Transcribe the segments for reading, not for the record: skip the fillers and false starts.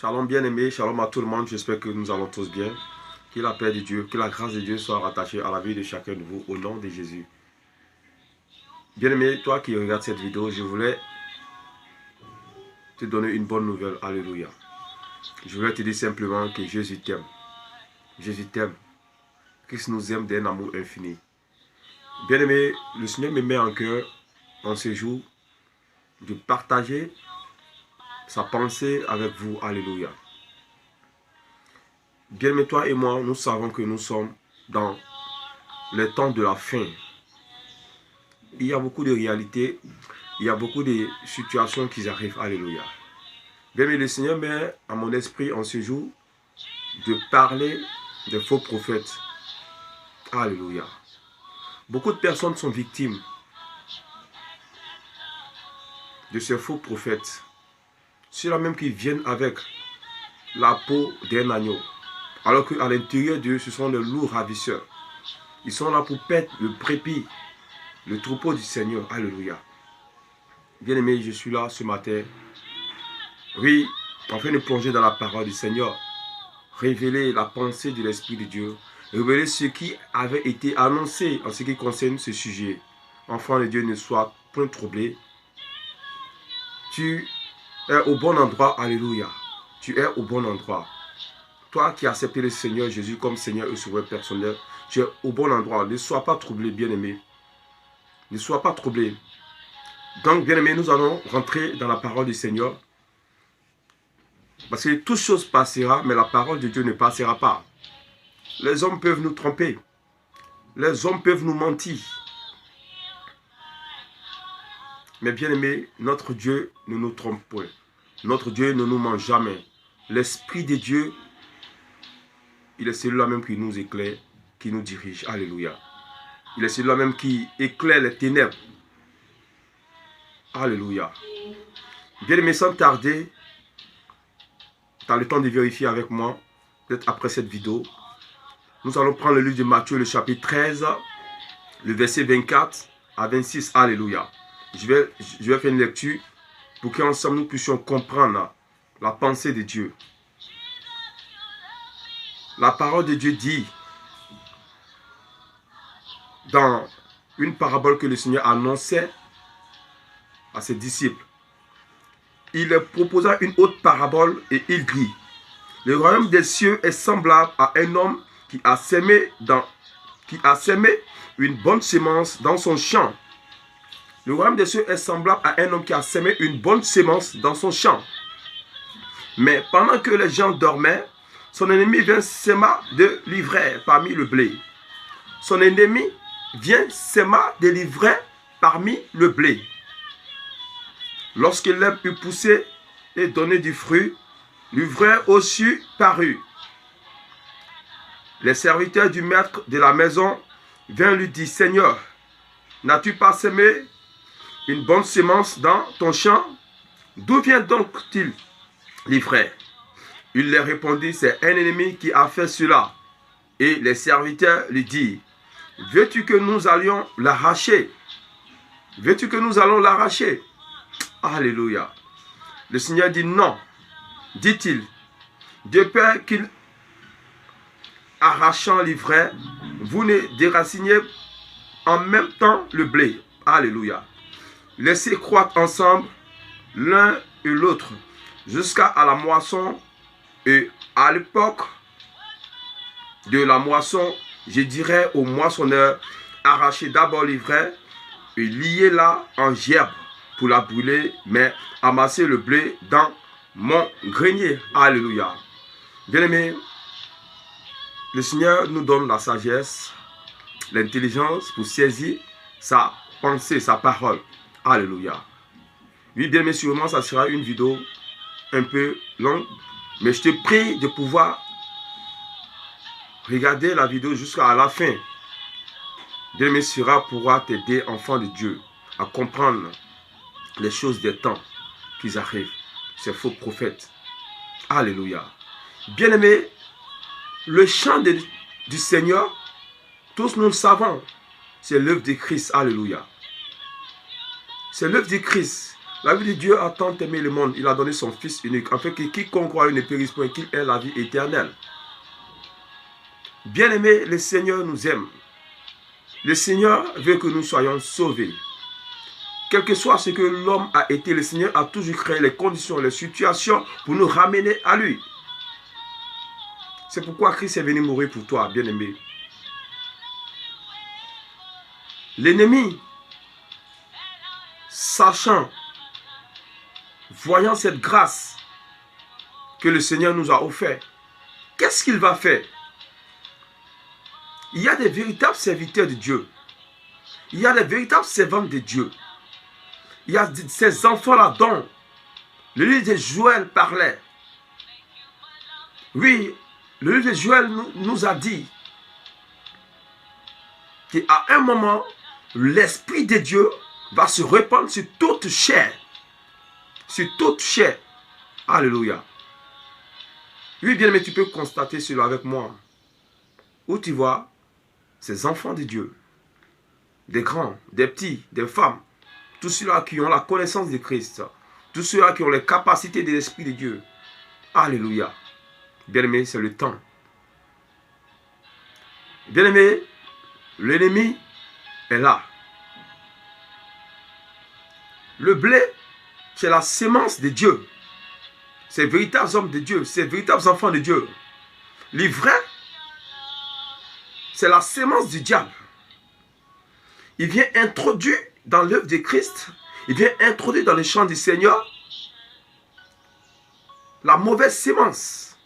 Shalom bien-aimés, shalom à tout le monde, j'espère que nous allons tous bien. Que la paix de Dieu, que la grâce de Dieu soit rattachée à la vie de chacun de vous au nom de Jésus. Bien-aimé, toi qui regardes cette vidéo, je voulais te donner une bonne nouvelle, alléluia. Je voulais te dire simplement que Jésus t'aime. Jésus t'aime. Christ nous aime d'un amour infini. Bien-aimé, le Seigneur me met en cœur, en ce jour, de partager sa pensée avec vous, alléluia. Bien-aimé, toi et moi, nous savons que nous sommes dans les temps de la fin. Il y a beaucoup de réalités, il y a beaucoup de situations qui arrivent, alléluia. Bien-aimé, le Seigneur met à mon esprit en ce jour de parler des faux prophètes, alléluia. Beaucoup de personnes sont victimes de ces faux prophètes. Ceux-là même qui viennent avec la peau d'un agneau. Alors qu'à l'intérieur d'eux, ce sont des loups ravisseurs. Ils sont là pour perdre le brebis, le troupeau du Seigneur. Alléluia. Bien-aimé, je suis là ce matin. Oui, afin de plonger dans la parole du Seigneur. Révéler la pensée de l'Esprit de Dieu. Révéler ce qui avait été annoncé en ce qui concerne ce sujet. Enfant de Dieu, ne sois point troublé. Tu es au bon endroit. Alléluia. Tu es au bon endroit. Toi qui as accepté le Seigneur Jésus comme Seigneur et Sauveur personnel, tu es au bon endroit. Ne sois pas troublé, bien-aimé. Ne sois pas troublé. Donc, bien-aimé, nous allons rentrer dans la parole du Seigneur. Parce que toute chose passera, mais la parole de Dieu ne passera pas. Les hommes peuvent nous tromper. Les hommes peuvent nous mentir. Mais bien-aimé, notre Dieu ne nous trompe point. Notre Dieu ne nous ment jamais. L'Esprit de Dieu, il est celui-là même qui nous éclaire, qui nous dirige. Alléluia. Il est celui-là même qui éclaire les ténèbres. Alléluia. Bien-aimé, sans tarder, tu as le temps de vérifier avec moi, peut-être après cette vidéo. Nous allons prendre le livre de Matthieu, le chapitre 13, le verset 24 à 26. Alléluia. Je vais faire une lecture pour qu'ensemble nous puissions comprendre la pensée de Dieu. La parole de Dieu dit, dans une parabole que le Seigneur annonçait à ses disciples, il leur proposa une autre parabole et il dit, le royaume des cieux est semblable à un homme qui a semé une bonne semence dans son champ. Le royaume des cieux est semblable à un homme qui a semé une bonne semence dans son champ. Mais pendant que les gens dormaient, son ennemi vient s'aimer de l'ivraie parmi le blé. Son ennemi vient s'aimer de l'ivraie parmi le blé. Lorsque l'herbe eut poussé et donné du fruit, l'ivraie aussi parut. Les serviteurs du maître de la maison vinrent lui dire, Seigneur, n'as-tu pas semé une bonne semence dans ton champ? D'où vient donc-il l'ivraie? Il leur répondit, c'est un ennemi qui a fait cela. Et les serviteurs lui dirent, veux-tu que nous allions l'arracher? Veux-tu que nous allons l'arracher? Alléluia. Le Seigneur dit non, dit-il, de peur qu'il, arrachant l'ivraie, vous ne déracinez en même temps le blé. Alléluia. Laissez croître ensemble l'un et l'autre jusqu'à la moisson. Et à l'époque de la moisson, je dirais au moissonneur, arrachez d'abord l'ivraie et liez-la en gerbe pour la brûler, mais amassez le blé dans mon grenier. Alléluia. Bien-aimés, le Seigneur nous donne la sagesse, l'intelligence pour saisir sa pensée, sa parole. Alléluia. Oui, bien aimé, sûrement, ça sera une vidéo un peu longue, mais je te prie de pouvoir regarder la vidéo jusqu'à la fin. Bien aimé, cela pourra t'aider, enfant de Dieu, à comprendre les choses des temps qui arrivent. Ces faux prophètes. Alléluia. Bien aimé, le chant du Seigneur, tous nous le savons, c'est l'œuvre de Christ. Alléluia. C'est l'œuvre de Christ. La vie de Dieu a tant aimé le monde, il a donné son Fils unique, afin que quiconque croit ne périsse point, qu'il ait la vie éternelle. Bien-aimés, le Seigneur nous aime. Le Seigneur veut que nous soyons sauvés. Quel que soit ce que l'homme a été, le Seigneur a toujours créé les conditions, les situations pour nous ramener à lui. C'est pourquoi Christ est venu mourir pour toi, bien-aimé. L'ennemi, sachant, voyant cette grâce que le Seigneur nous a offerte, qu'est-ce qu'il va faire? Il y a des véritables serviteurs de Dieu. Il y a des véritables servantes de Dieu. Il y a ces enfants-là dont le livre de Joël parlait. Oui, le livre de Joël nous a dit qu'à un moment, l'Esprit de Dieu va se répandre sur toute chair. Sur toute chair. Alléluia. Oui, bien aimé, tu peux constater cela avec moi. Où tu vois ces enfants de Dieu, des grands, des petits, des femmes, tous ceux-là qui ont la connaissance de Christ, tous ceux-là qui ont les capacités de l'Esprit de Dieu. Alléluia. Bien-aimé, c'est le temps. Bien-aimé, l'ennemi est là. Le blé, c'est la sémence de Dieu. Ces véritables hommes de Dieu, ces véritables enfants de Dieu. L'ivraie, c'est la sémence du diable. Il vient introduire dans l'œuvre de Christ, il vient introduire dans le champ du Seigneur la mauvaise sémence.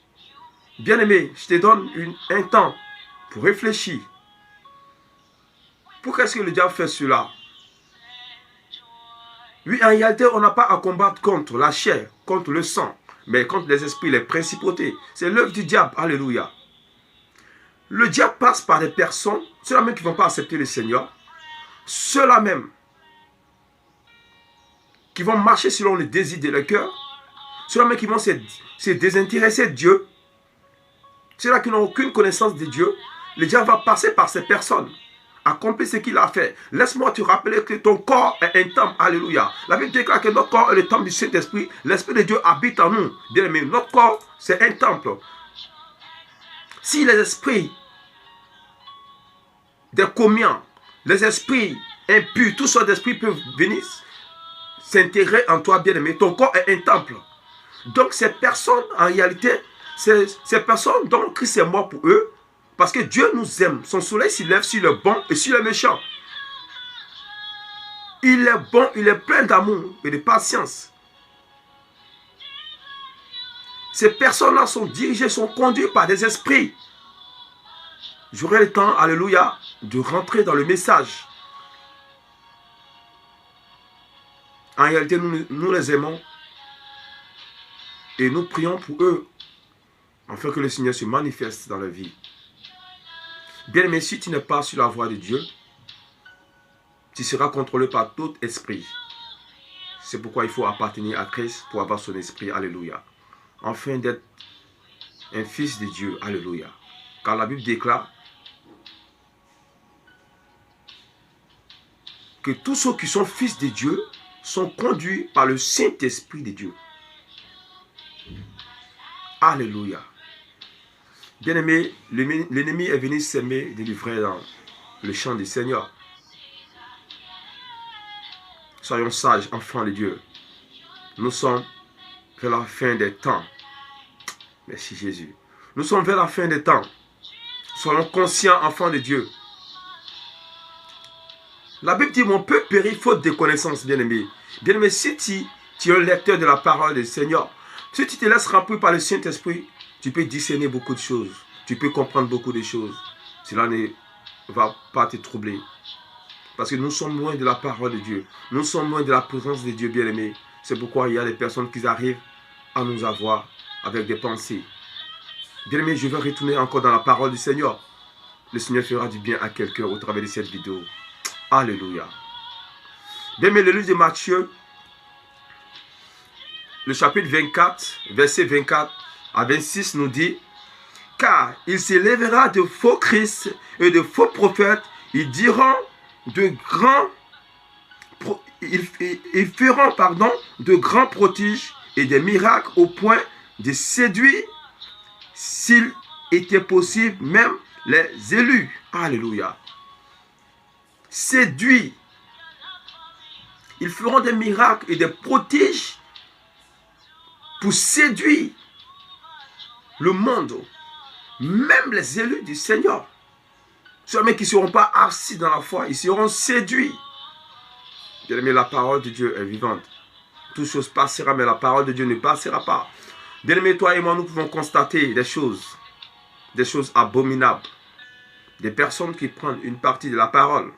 Bien-aimé, je te donne un temps pour réfléchir. Pourquoi est-ce que le diable fait cela? Oui, en réalité, on n'a pas à combattre contre la chair, contre le sang, mais contre les esprits, les principautés. C'est l'œuvre du diable. Alléluia. Le diable passe par des personnes, ceux-là même qui ne vont pas accepter le Seigneur, ceux-là même qui vont marcher selon les désirs de leur cœur, ceux-là même qui vont se désintéresser de Dieu, ceux-là qui n'ont aucune connaissance de Dieu. Le diable va passer par ces personnes, accomplir ce qu'il a fait. Laisse-moi te rappeler que ton corps est un temple. Alléluia. La Bible déclare que notre corps est le temple du Saint-Esprit. L'Esprit de Dieu habite en nous. Bien aimé, notre corps, c'est un temple. Si les esprits des commiens, les esprits impurs, tous sortes d'esprits peuvent venir s'intégrer en toi, bien-aimé. Ton corps est un temple. Donc ces personnes, en réalité, ces personnes dont Christ est mort pour eux, parce que Dieu nous aime. Son soleil s'y lève sur le bon et sur le méchant. Il est bon, il est plein d'amour et de patience. Ces personnes-là sont dirigées, sont conduites par des esprits. J'aurai le temps, alléluia, de rentrer dans le message. En réalité, nous les aimons et nous prions pour eux, afin que le Seigneur se manifeste dans leur vie. Bien-aimé, si tu n'es pas sur la voie de Dieu, tu seras contrôlé par tout esprit. C'est pourquoi il faut appartenir à Christ pour avoir son esprit. Alléluia. Afin d'être un fils de Dieu. Alléluia. Car la Bible déclare que tous ceux qui sont fils de Dieu sont conduits par le Saint-Esprit de Dieu. Alléluia. Bien-aimé, l'ennemi est venu s'aimer de l'ivraie dans le champ du Seigneur. Soyons sages, enfants de Dieu. Nous sommes vers la fin des temps. Merci Jésus. Nous sommes vers la fin des temps. Soyons conscients, enfants de Dieu. La Bible dit, mon peuple périt faute de connaissances, bien-aimé. Bien-aimé, si tu es un lecteur de la parole du Seigneur, si tu te laisses remplir par le Saint-Esprit, tu peux discerner beaucoup de choses. Tu peux comprendre beaucoup de choses. Cela ne va pas te troubler. Parce que nous sommes loin de la parole de Dieu. Nous sommes loin de la présence de Dieu, bien-aimé. C'est pourquoi il y a des personnes qui arrivent à nous avoir avec des pensées. Bien-aimé, je vais retourner encore dans la parole du Seigneur. Le Seigneur fera du bien à quelqu'un au travers de cette vidéo. Alléluia. Bien-aimé, le livre de Matthieu, le chapitre 24, verset 24 à 26 nous dit: car il s'élèvera de faux Christ et de faux prophètes, ils diront de grands ils feront de grands prodiges et des miracles au point de séduire, s'il était possible, même les élus. Alléluia. Séduire. Ils feront des miracles et des prodiges pour séduire le monde, même les élus du Seigneur. Ceux qui ne seront pas assis dans la foi, ils seront séduits. Bien aimé, la parole de Dieu est vivante. Toute chose passera, mais la parole de Dieu ne passera pas. Bien aimé, toi et moi, nous pouvons constater des choses abominables. Des personnes qui prennent une partie de la parole.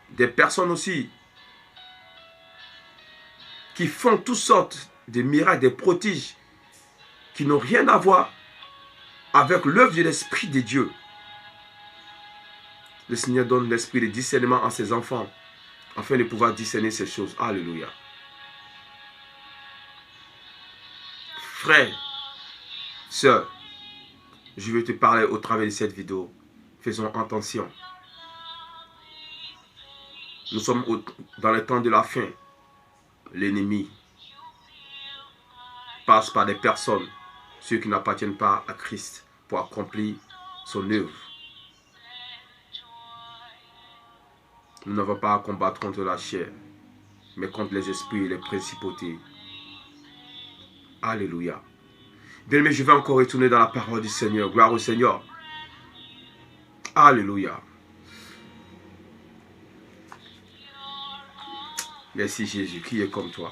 Des personnes aussi qui font toutes sortes de miracles, des prodiges qui n'ont rien à voir avec l'œuvre de l'Esprit de Dieu. Le Seigneur donne l'esprit de discernement à ses enfants afin de pouvoir discerner ces choses. Alléluia. Frère, sœur, je vais te parler au travers de cette vidéo. Faisons attention. Nous sommes dans le temps de la fin. L'ennemi passe par des personnes, ceux qui n'appartiennent pas à Christ, pour accomplir son œuvre. Nous n'avons pas à combattre contre la chair, mais contre les esprits et les principautés. Alléluia. Bien aimé, je vais encore retourner dans la parole du Seigneur. Gloire au Seigneur. Alléluia. Merci Jésus. Qui est comme toi?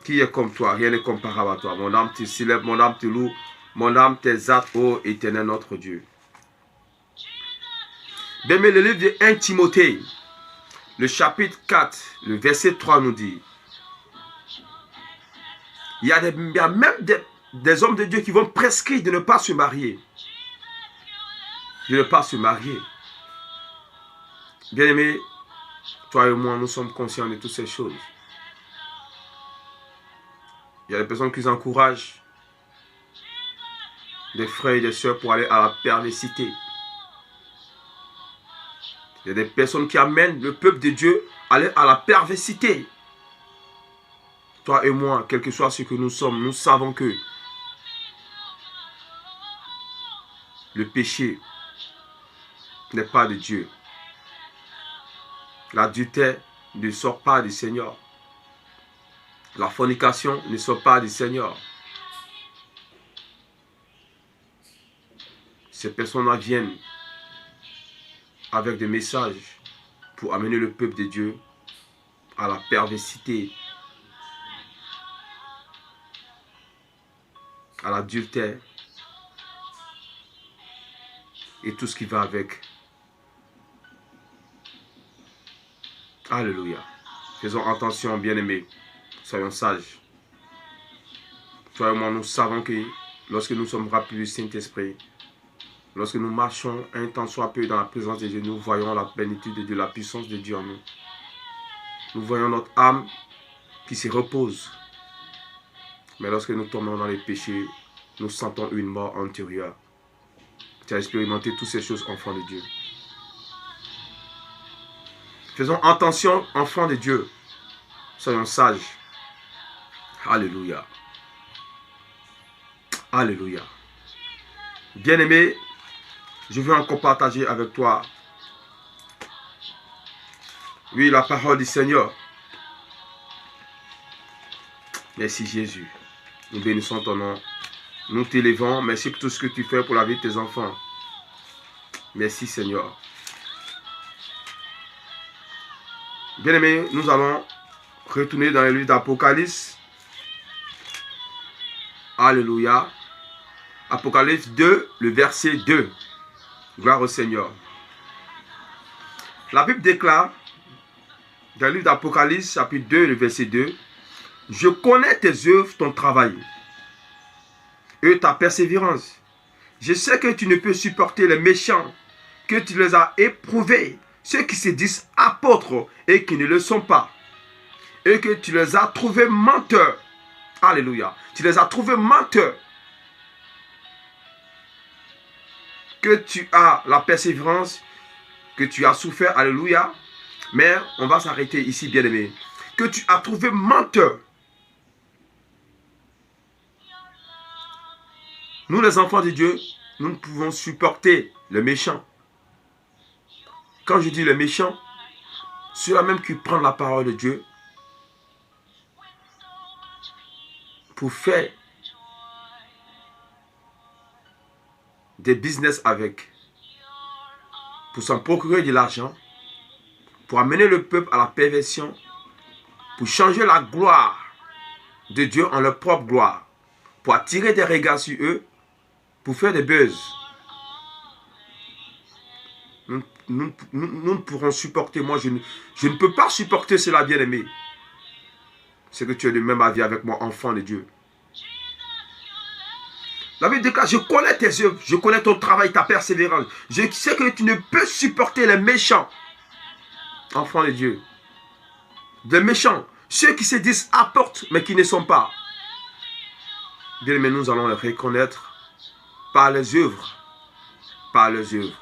Qui est comme toi? Rien n'est comparable à toi. Mon âme te célèbre, mon âme te loue, mon âme t'exalte, ô éternel notre Dieu. Bien aimé, le livre de 1 Timothée, le chapitre 4, le verset 3 nous dit, il y a même des hommes de Dieu qui vont prescrire de ne pas se marier. De ne pas se marier. Bien aimé, toi et moi, nous sommes conscients de toutes ces choses. Il y a des personnes qui encouragent des frères et des sœurs pour aller à la perversité. Il y a des personnes qui amènent le peuple de Dieu à aller à la perversité. Toi et moi, quel que soit ce que nous sommes, nous savons que le péché n'est pas de Dieu. L'adultère ne sort pas du Seigneur. La fornication ne sort pas du Seigneur. Ces personnes-là viennent avec des messages pour amener le peuple de Dieu à la perversité, à l'adultère et tout ce qui va avec. Alléluia. Faisons attention, bien-aimés. Soyons sages. Toi et moi, nous savons que lorsque nous sommes remplis du Saint-Esprit, lorsque nous marchons un temps soit peu dans la présence de Dieu, nous voyons la plénitude de Dieu, la puissance de Dieu en nous. Nous voyons notre âme qui se repose. Mais lorsque nous tombons dans les péchés, nous sentons une mort antérieure. Tu as expérimenté toutes ces choses, enfant de Dieu. Faisons attention, enfants de Dieu. Soyons sages. Alléluia. Alléluia. Bien-aimé, je veux encore partager avec toi, oui, la parole du Seigneur. Merci Jésus. Nous bénissons ton nom. Nous t'élevons. Merci pour tout ce que tu fais pour la vie de tes enfants. Merci Seigneur. Bien-aimés, nous allons retourner dans le livre d'Apocalypse. Alléluia. Apocalypse 2, le verset 2. Gloire au Seigneur. La Bible déclare, dans le livre d'Apocalypse, chapitre 2, le verset 2, « Je connais tes œuvres, ton travail, et ta persévérance. Je sais que tu ne peux supporter les méchants, que tu les as éprouvés, ceux qui se disent apôtres et qui ne le sont pas, et que tu les as trouvés menteurs. » Alléluia. Tu les as trouvés menteurs. Que tu as la persévérance, que tu as souffert. Alléluia. Mais on va s'arrêter ici, bien-aimé. Que tu as trouvé menteur. Nous, les enfants de Dieu, nous ne pouvons supporter le méchant. Quand je dis le méchant, ceux-là même qui prennent la parole de Dieu pour faire des business avec, pour s'en procurer de l'argent, pour amener le peuple à la perversion, pour changer la gloire de Dieu en leur propre gloire, pour attirer des regards sur eux, pour faire des buzz. Nous ne pourrons supporter, moi je ne peux pas supporter cela, bien-aimé. C'est que tu es de même avis avec moi, enfant de Dieu. La Bible déclare, je connais tes œuvres, je connais ton travail, ta persévérance. Je sais que tu ne peux supporter les méchants, enfant de Dieu. Des méchants, ceux qui se disent apportent, mais qui ne sont pas. Bien-aimé, nous allons les reconnaître par les œuvres, par les œuvres,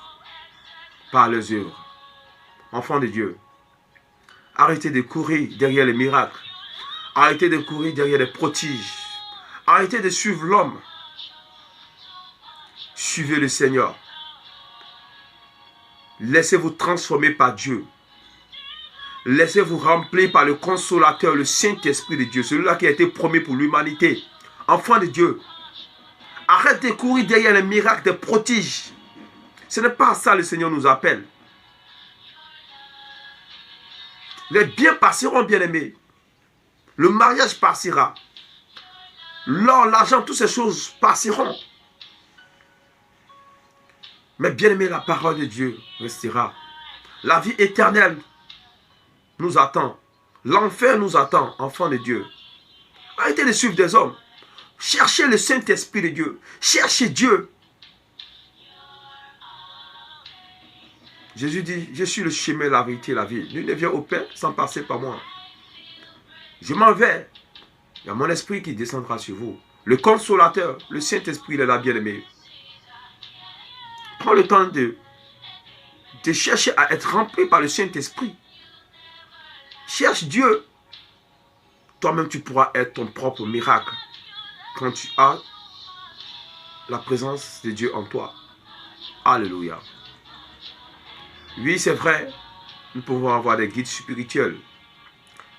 par les œuvres. Enfant de Dieu, arrêtez de courir derrière les miracles. Arrêtez de courir derrière les prodiges. Arrêtez de suivre l'homme. Suivez le Seigneur. Laissez-vous transformer par Dieu. Laissez-vous remplir par le consolateur, le Saint-Esprit de Dieu. Celui-là qui a été promis pour l'humanité. Enfant de Dieu. Arrête de courir derrière les miracles, des prodiges. Ce n'est pas à ça que le Seigneur nous appelle. Les biens passeront, bien-aimés. Le mariage passera. L'or, l'argent, toutes ces choses passeront. Mais bien-aimé, la parole de Dieu restera. La vie éternelle nous attend. L'enfer nous attend, enfants de Dieu. Arrêtez de suivre des hommes. Cherchez le Saint-Esprit de Dieu. Cherchez Dieu. Jésus dit, je suis le chemin, la vérité et la vie. Nul ne vient au Père sans passer par moi. Je m'en vais. Il y a mon esprit qui descendra sur vous. Le consolateur, le Saint-Esprit, il est là, bien-aimé. Prends le temps de chercher à être rempli par le Saint-Esprit. Cherche Dieu. Toi-même, tu pourras être ton propre miracle quand tu as la présence de Dieu en toi. Alléluia. Oui, c'est vrai, nous pouvons avoir des guides spirituels.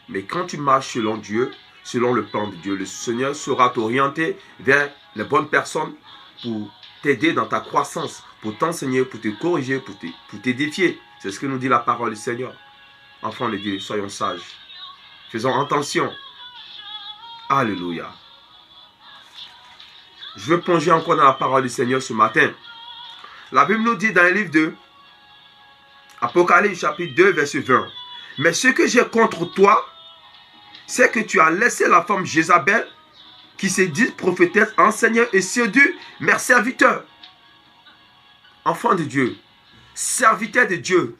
Mais quand tu marches selon Dieu, selon le plan de Dieu, le Seigneur saura t'orienter vers les bonnes personnes pour t'aider dans ta croissance, pour t'enseigner, pour te corriger, pour t'édifier. C'est ce que nous dit la parole du Seigneur. Enfants de Dieu, soyons sages. Faisons attention. Alléluia. Je vais plonger encore dans la parole du Seigneur ce matin. La Bible nous dit dans le livre de Apocalypse chapitre 2 verset 20. Mais ce que j'ai contre toi, c'est que tu as laissé la femme Jézabel, qui se dit prophétesse, enseigneur et séduit mes serviteurs. Enfants de Dieu, serviteurs de Dieu,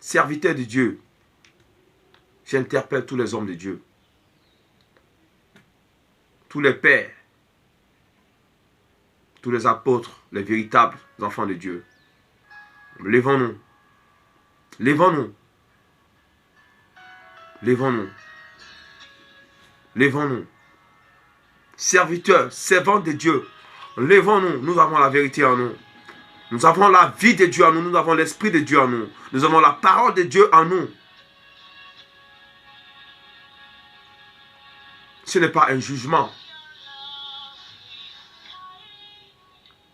serviteurs de Dieu. J'interpelle tous les hommes de Dieu, tous les pères, tous les apôtres, les véritables enfants de Dieu. Lèvons-nous. Lèvons-nous. Lèvons-nous. Lèvons-nous. Serviteurs, servants de Dieu. Lèvons-nous. Nous avons la vérité en nous. Nous avons la vie de Dieu en nous. Nous avons l'esprit de Dieu en nous. Nous avons la parole de Dieu en nous. Ce n'est pas un jugement.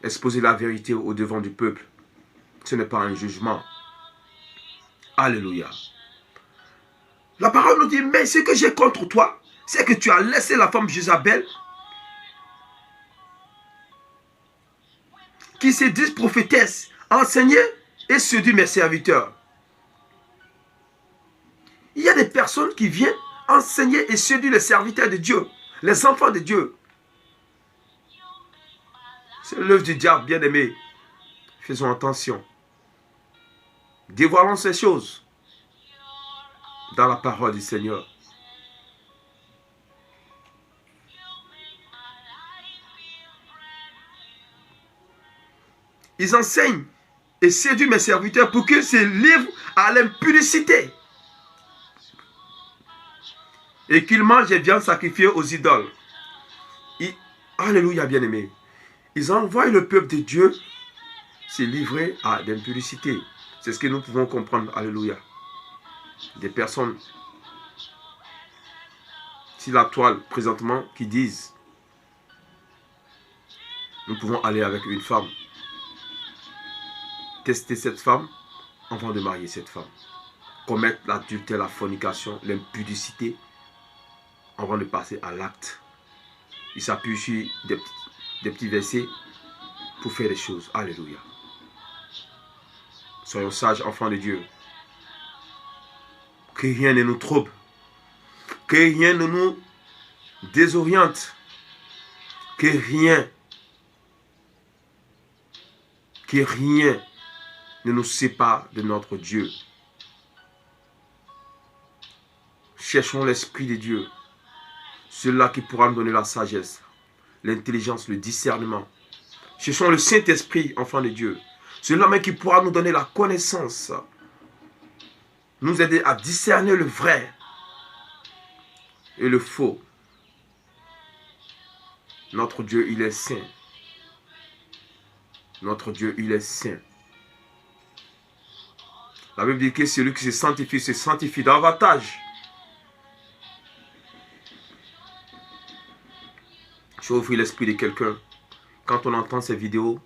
Exposer la vérité au devant du peuple. Ce n'est pas un jugement. Alléluia. La parole nous dit, mais ce que j'ai contre toi, c'est que tu as laissé la femme Jézabel, qui se dit prophétesse, enseigner et séduit mes serviteurs. Il y a des personnes qui viennent enseigner et séduire les serviteurs de Dieu, les enfants de Dieu. C'est l'œuvre du diable, bien-aimé. Faisons attention. Dévoilons ces choses dans la parole du Seigneur. Ils enseignent et séduit mes serviteurs pour qu'ils se livrent à l'impudicité et qu'ils mangent des viandes sacrifiées aux idoles. Alléluia, bien-aimés. Ils envoient le peuple de Dieu se livrer à l'impudicité. C'est ce que nous pouvons comprendre. Alléluia. Des personnes sur la toile présentement qui disent nous pouvons aller avec une femme, tester cette femme avant de marier cette femme, commettre l'adultère, la fornication, l'impudicité avant de passer à l'acte. Il s'appuie sur des petits versets pour faire des choses. Alléluia. Soyons sages, enfants de Dieu. Que rien ne nous trouble. Que rien ne nous désoriente. Que rien ne nous sépare de notre Dieu. Cherchons l'Esprit de Dieu. Celui-là qui pourra nous donner la sagesse, l'intelligence, le discernement. Cherchons le Saint-Esprit, enfant de Dieu. Celui-là même qui pourra nous donner la connaissance. Nous aider à discerner le vrai et le faux. Notre Dieu, il est saint. Notre Dieu, il est saint. La Bible dit que celui qui se sanctifie davantage. Je vais ouvrir l'esprit de quelqu'un. Quand on entend ces vidéos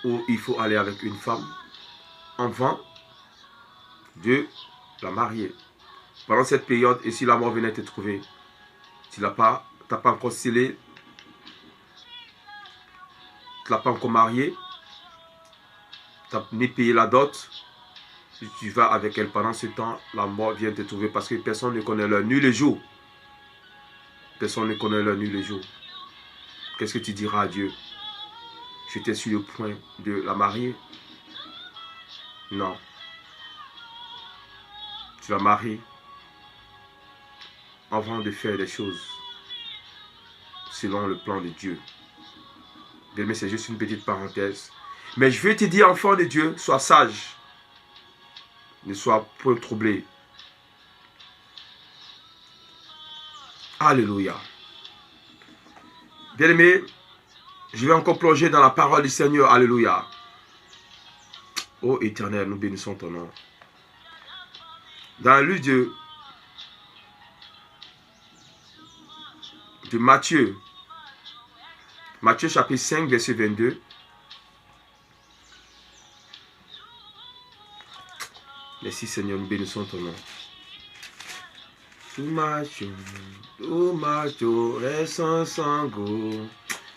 où il faut aller avec une femme avant de la marier. Pendant cette période, et si la mort venait te trouver, tu n'as pas encore scellé, tu ne l'as pas encore marié, tu n'as ni payé la dot, si tu vas avec elle pendant ce temps, la mort vient te trouver parce que personne ne connaît l'heure ni le jour. Personne ne connaît l'heure ni le jour. Qu'est-ce que tu diras à Dieu? J'étais sur le point de la marier. Non. Tu la maries avant de faire des choses selon le plan de Dieu. Bien, mais c'est juste une petite parenthèse. Mais je vais te dire, enfant de Dieu, sois sage. Ne sois point troublé. Alléluia. Bien-aimé, je vais encore plonger dans la parole du Seigneur. Alléluia. Ô Éternel, nous bénissons ton nom. Dans le livre de Matthieu, Matthieu chapitre 5, verset 22. Merci Seigneur, nous bénissons ton nom.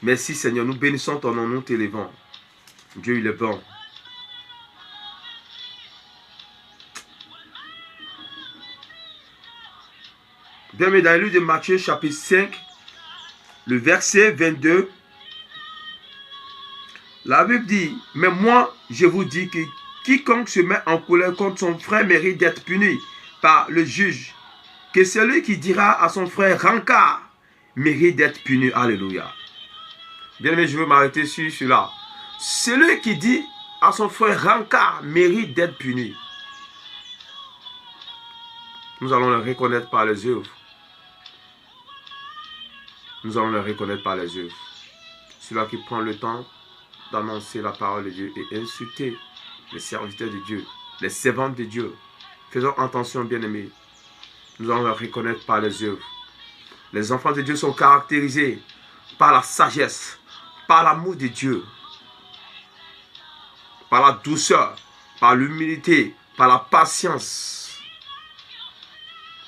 Merci Seigneur, nous bénissons ton nom, nous t'élévons. Dieu il est bon. Bien, mais dans le livre de Matthieu chapitre 5, le verset 22, la Bible dit, mais moi je vous dis que quiconque se met en colère contre son frère mérite d'être puni par le juge. Que celui qui dira à son frère rancard mérite d'être puni. Alléluia. Bien aimé, je veux m'arrêter sur cela. Celui qui dit à son frère rancard mérite d'être puni. Nous allons le reconnaître par les œuvres. Nous allons le reconnaître par les œuvres. Celui qui prend le temps d'annoncer la parole de Dieu et insulter les serviteurs de Dieu, les servantes de Dieu. Faisons attention, bien-aimés. Nous allons le reconnaître par les œuvres. Les enfants de Dieu sont caractérisés par la sagesse, par l'amour de Dieu, par la douceur, par l'humilité, par la patience.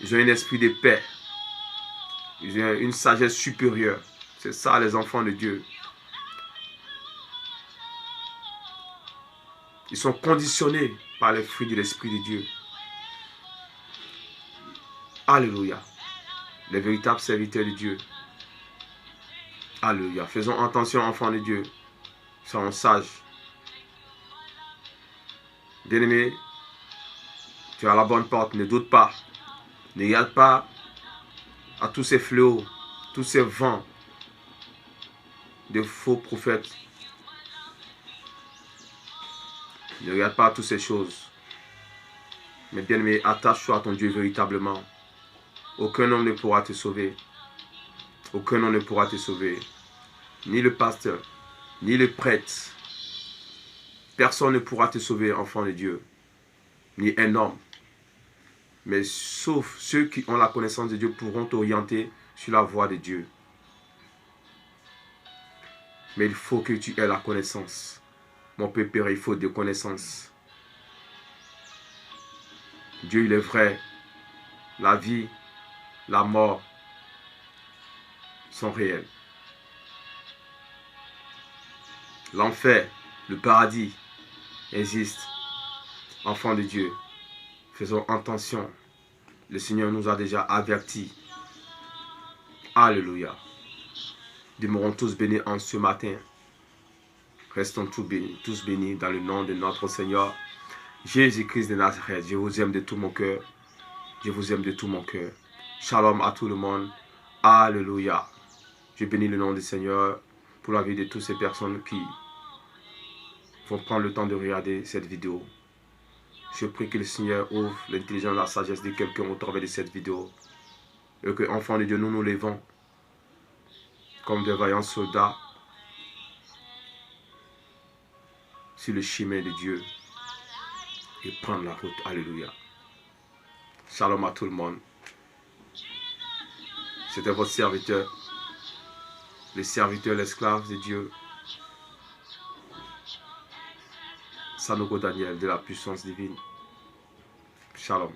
Ils ont un esprit de paix. Ils ont une sagesse supérieure. C'est ça les enfants de Dieu. Ils sont conditionnés par les fruits de l'Esprit de Dieu. Alléluia. Les véritables serviteurs de Dieu. Alléluia. Faisons attention, enfants de Dieu. Soyons sages. Bien-aimé, tu es à la bonne porte, ne doute pas. Ne regarde pas à tous ces fléaux, tous ces vents de faux prophètes Ne regarde pas toutes ces choses. Mais bien-aimé, attache-toi à ton Dieu véritablement. Aucun homme ne pourra te sauver. Aucun homme ne pourra te sauver. Ni le pasteur, ni le prêtre. Personne ne pourra te sauver, enfant de Dieu. Ni un homme. Mais sauf ceux qui ont la connaissance de Dieu pourront t'orienter sur la voie de Dieu. Mais il faut que tu aies la connaissance. Mon père, il faut des connaissances. Dieu, il est vrai. La vie, la mort sont réels. L'enfer, le paradis existent. Enfants de Dieu, faisons attention. Le Seigneur nous a déjà avertis. Alléluia. Demeurons tous bénis en ce matin. Restons tous bénis dans le nom de notre Seigneur Jésus-Christ de Nazareth. Je vous aime de tout mon cœur. Je vous aime de tout mon cœur. Shalom à tout le monde. Alléluia. Je bénis le nom du Seigneur pour la vie de toutes ces personnes qui vont prendre le temps de regarder cette vidéo. Je prie que le Seigneur ouvre l'intelligence et la sagesse de quelqu'un au travers de cette vidéo. Et que, enfants de Dieu, nous nous levons comme des vaillants soldats sur le chemin de Dieu et prendre la route. Alléluia. Shalom à tout le monde. C'était votre serviteur, le serviteur, l'esclave de Dieu, Sanogo Daniel, de la puissance divine. Shalom.